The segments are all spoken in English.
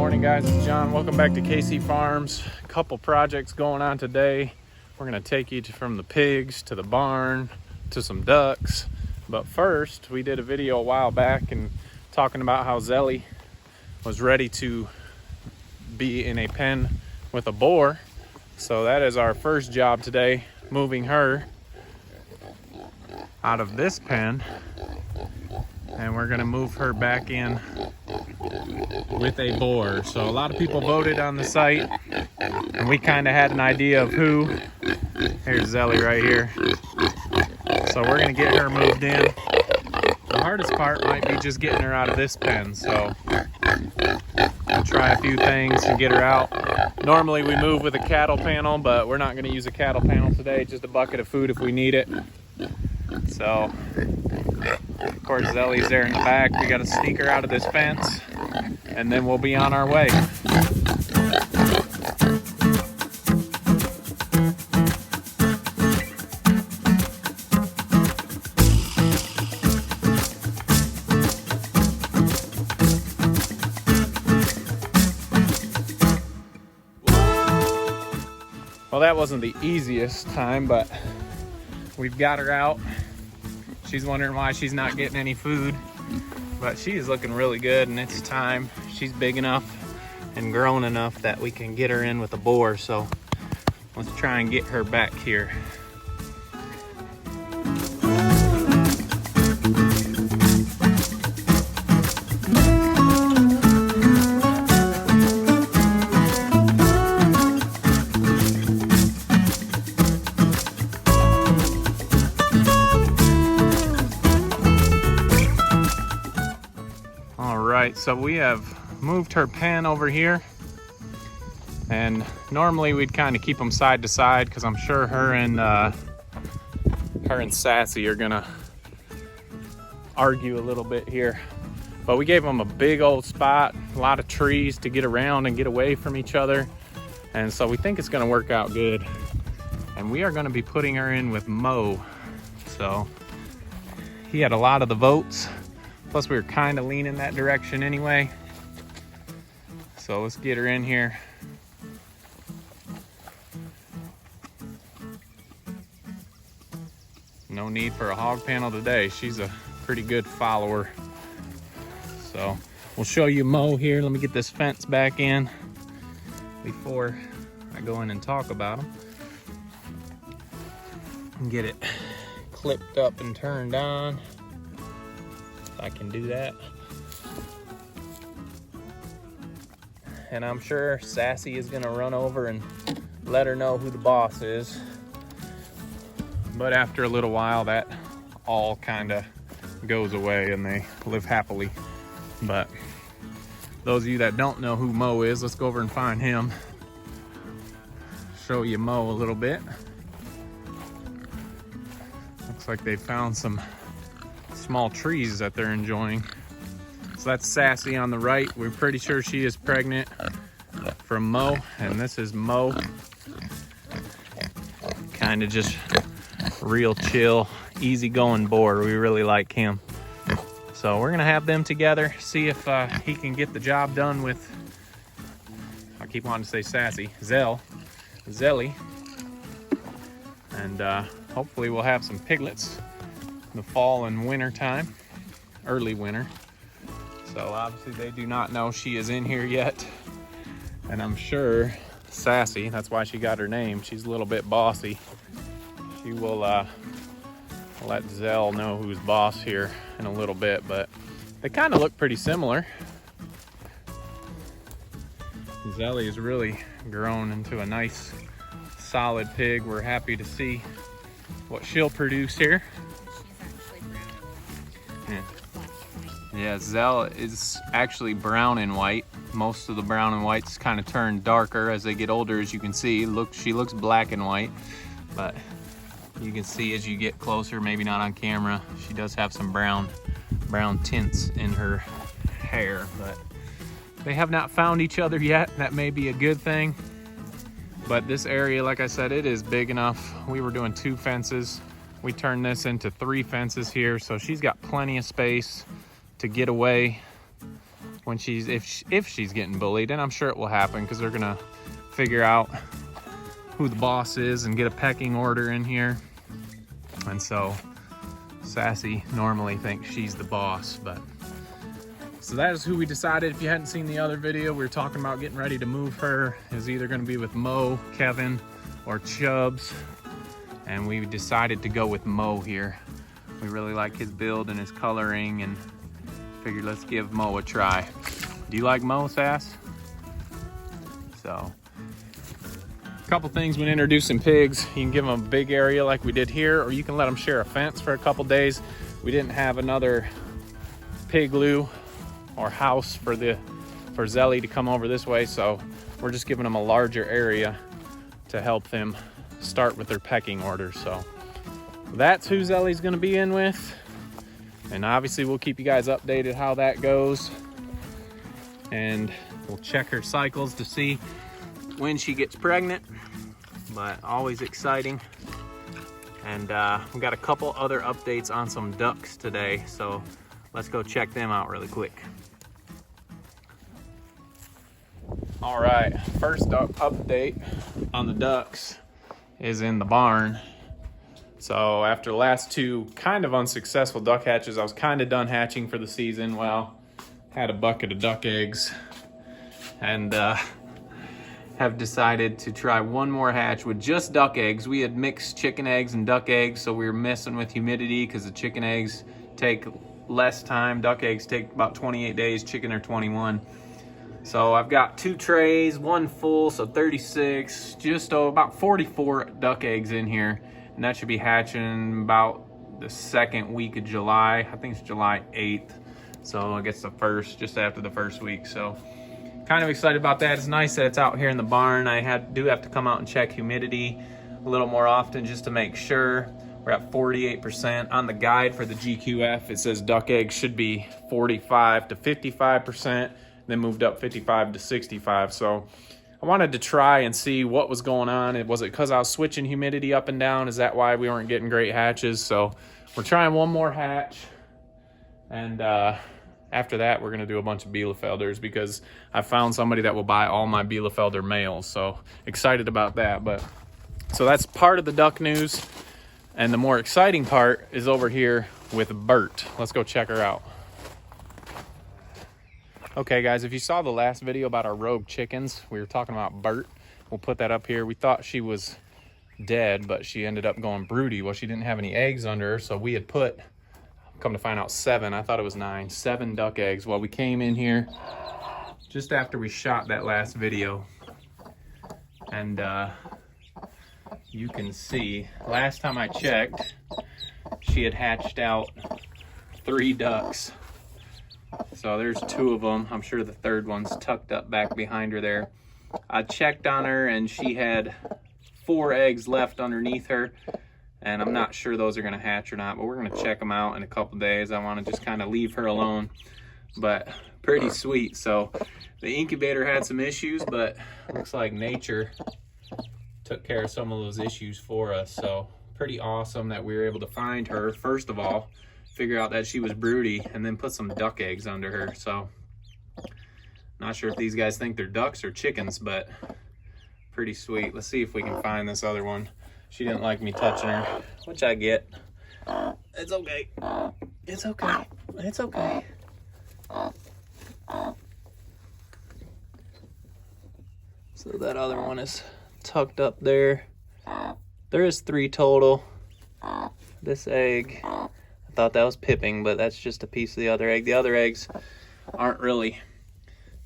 morning, guys. It's John. Welcome back to KC Farms. A couple projects going on today. We're going to take you from the pigs to the barn to some ducks. But first, we did a video a while back and talking about how Zelly was ready to be in a pen with a boar. So that is our first job today, moving her out of this pen. And we're going to move her back in with a boar. So a lot of people voted on the site and we kind of had an idea of who. Here's Zelly right here. So we're gonna get her moved in. The hardest part might be just getting her out of this pen. So we'll try a few things and get her out. Normally we move with a cattle panel, but we're not gonna use a cattle panel today, just a bucket of food if we need it. So of course Zelly's there in the back. We gotta sneak her out of this fence and then we'll be on our way. Well, that wasn't the easiest time, but we've got her out. She's wondering why she's not getting any food, but she is looking really good and it's time. She's big enough and grown enough that we can get her in with a boar. So let's try and get her back here. Alright, so we have moved her pen over here, and normally we'd kind of keep them side to side because I'm sure her and Sassy are gonna argue a little bit here. But we gave them a big old spot, a lot of trees to get around and get away from each other, and so we think it's gonna work out good. And we are gonna be putting her in with Mo. So he had a lot of the votes. Plus we were kind of leaning that direction anyway. So let's get her in here. No need for a hog panel today. She's a pretty good follower. So we'll show you Mo here. Let me get this fence back in before I go in and talk about him. And get it clipped up and turned on. I can do that. And I'm sure Sassy is gonna run over and let her know who the boss is. But after a little while, that all kind of goes away and they live happily. But those of you that don't know who Mo is, let's go over and find him. Show you Mo a little bit. Looks like they found some small trees that they're enjoying. So that's Sassy on the right. We're pretty sure she is pregnant from Mo, and this is Mo. Kind of just real chill, easygoing boar. We really like him. So we're gonna have them together, see if he can get the job done with, I keep wanting to say Sassy, Zelly. And hopefully we'll have some piglets in the fall and winter time, early winter. So obviously they do not know she is in here yet. And I'm sure Sassy, that's why she got her name, she's a little bit bossy. She will let Zelle know who's boss here in a little bit, but they kind of look pretty similar. Zelly has really grown into a nice solid pig. We're happy to see what she'll produce here. Yeah, Zelle is actually brown and white. Most of the brown and whites kind of turn darker as they get older, as you can see. Look, she looks black and white, but you can see as you get closer, maybe not on camera, she does have some brown tints in her hair, but they have not found each other yet. That may be a good thing. But this area, like I said, it is big enough. We were doing 2 fences. We turned this into 3 fences here, so she's got plenty of space to get away when if she's getting bullied, and I'm sure it will happen because they're gonna figure out who the boss is and get a pecking order in here. And so Sassy normally thinks she's the boss, but so that is who we decided. If you hadn't seen the other video, we were talking about getting ready to move her. It was either gonna be with Mo, Kevin, or Chubbs, and we decided to go with Mo here. We really like his build and his coloring, and figured let's give Mo a try. Do you like Mo, Sass? So, a couple things when introducing pigs. You can give them a big area like we did here, or you can let them share a fence for a couple days. We didn't have another pig loo or house for Zelly to come over this way, so we're just giving them a larger area to help them start with their pecking order. So that's who Zelly's gonna be in with, and obviously we'll keep you guys updated how that goes, and we'll check her cycles to see when she gets pregnant, but always exciting. And we got a couple other updates on some ducks today, so let's go check them out really quick. All right, first update on the ducks is in the barn. So after the last two kind of unsuccessful duck hatches, I was kind of done hatching for the season. Well, had a bucket of duck eggs, and have decided to try one more hatch with just duck eggs. We had mixed chicken eggs and duck eggs, so we were messing with humidity because the chicken eggs take less time. Duck eggs take about 28 days, chicken are 21. So I've got 2 trays, 1 full, so 36, just about 44 duck eggs in here. And that should be hatching about the 2nd week of July. I think it's July 8th. So I guess the first, just after the first week. So kind of excited about that. It's nice that it's out here in the barn. I do have to come out and check humidity a little more often just to make sure. We're at 48%. On the guide for the GQF, it says duck eggs should be 45 to 55%. Then moved up 55 to 65. So I wanted to try and see what was going on. Was it because I was switching humidity up and down? Is that why we weren't getting great hatches? So we're trying one more hatch, and after that we're gonna do a bunch of Bielefelders because I found somebody that will buy all my Bielefelder males. So excited about that. But so that's part of the duck news, and the more exciting part is over here with Bert. Let's go check her out. Okay guys, if you saw the last video about our rogue chickens, we were talking about Bert. We'll put that up here. We thought she was dead, but she ended up going broody. Well, she didn't have any eggs under her, so we had put, come to find out, 7. I thought it was 9. 7 duck eggs. Well, we came in here just after we shot that last video, and you can see, last time I checked, she had hatched out 3 ducks. So there's 2 of them. I'm sure the 3rd one's tucked up back behind her there. I checked on her and she had 4 eggs left underneath her, and I'm not sure those are gonna hatch or not, but we're gonna check them out in a couple days. I wanna just kind of leave her alone, but pretty sweet. So the incubator had some issues, but looks like nature took care of some of those issues for us. So pretty awesome that we were able to find her, first of all, figure out that she was broody, and then put some duck eggs under her. So not sure if these guys think they're ducks or chickens, but pretty sweet. Let's see if we can find this other one. She didn't like me touching her, which I get. It's okay. It's okay. It's okay. So that other one is tucked up there. There is 3 total. This egg, I thought that was pipping, but that's just a piece of the other egg. The other eggs aren't really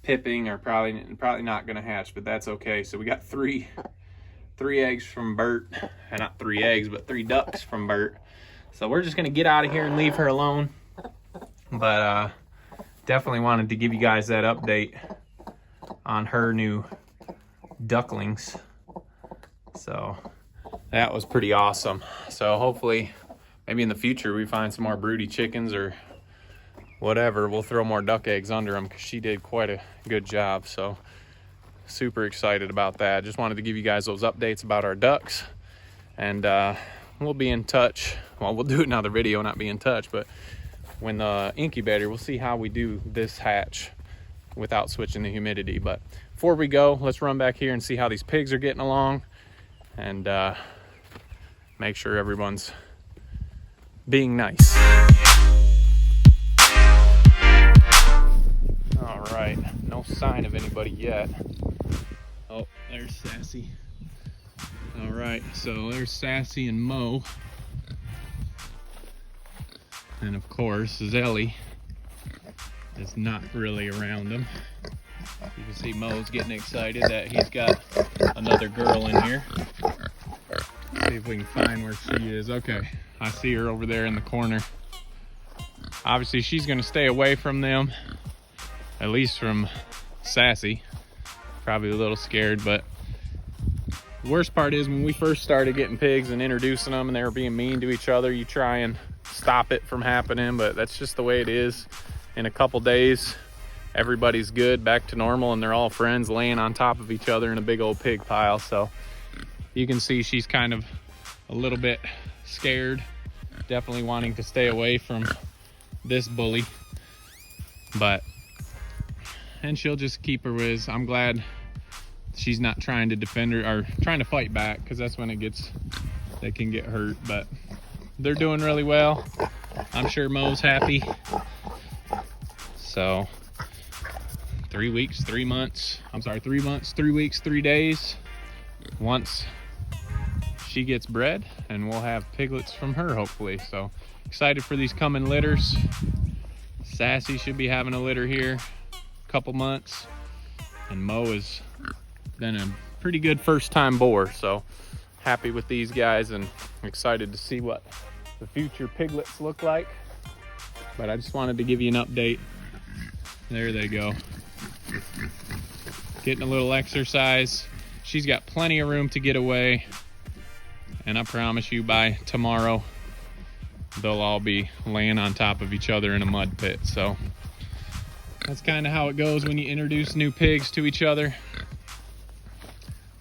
pipping, or probably not gonna hatch, but that's okay. So we got 3 eggs from Bert, and not 3 eggs, but 3 ducks from Bert. So we're just gonna get out of here and leave her alone. But definitely wanted to give you guys that update on her new ducklings. So that was pretty awesome. So hopefully, maybe in the future we find some more broody chickens or whatever. We'll throw more duck eggs under them because she did quite a good job. So super excited about that. Just wanted to give you guys those updates about our ducks, and we'll be in touch. Well, we'll do another video, not be in touch, but when the incubator, we'll see how we do this hatch without switching the humidity. But before we go, let's run back here and see how these pigs are getting along, and make sure everyone's being nice. All right, no sign of anybody yet. Oh, there's Sassy. All right, so there's Sassy and Mo. And of course, Zelly is not really around them. You can see Mo's getting excited that he's got another girl in here. See if we can find where she is. Okay, I see her over there in the corner. Obviously, she's gonna stay away from them, at least from Sassy. Probably a little scared, but the worst part is when we first started getting pigs and introducing them and they were being mean to each other, you try and stop it from happening, but that's just the way it is. In a couple days, everybody's good, back to normal, and they're all friends laying on top of each other in a big old pig pile. So you can see she's kind of a little bit scared, definitely wanting to stay away from this bully, and she'll just keep her whiz. I'm glad she's not trying to defend her or trying to fight back, because that's when they can get hurt. But they're doing really well. I'm sure Mo's happy. So 3 weeks, 3 months, 3 weeks, 3 days. Once she gets bred, and we'll have piglets from her hopefully. So excited for these coming litters. Sassy should be having a litter here a couple months, and Mo has been a pretty good first time boar. So happy with these guys and excited to see what the future piglets look like. But I just wanted to give you an update. There they go, getting a little exercise. She's got plenty of room to get away, and I promise you by tomorrow they'll all be laying on top of each other in a mud pit. So that's kind of how it goes when you introduce new pigs to each other.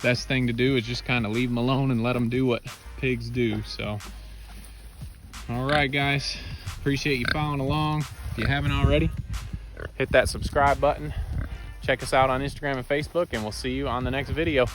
Best thing to do is just kind of leave them alone and let them do what pigs do. So all right guys, appreciate you following along. If you haven't already, hit that subscribe button. Check us out on Instagram and Facebook, and we'll see you on the next video.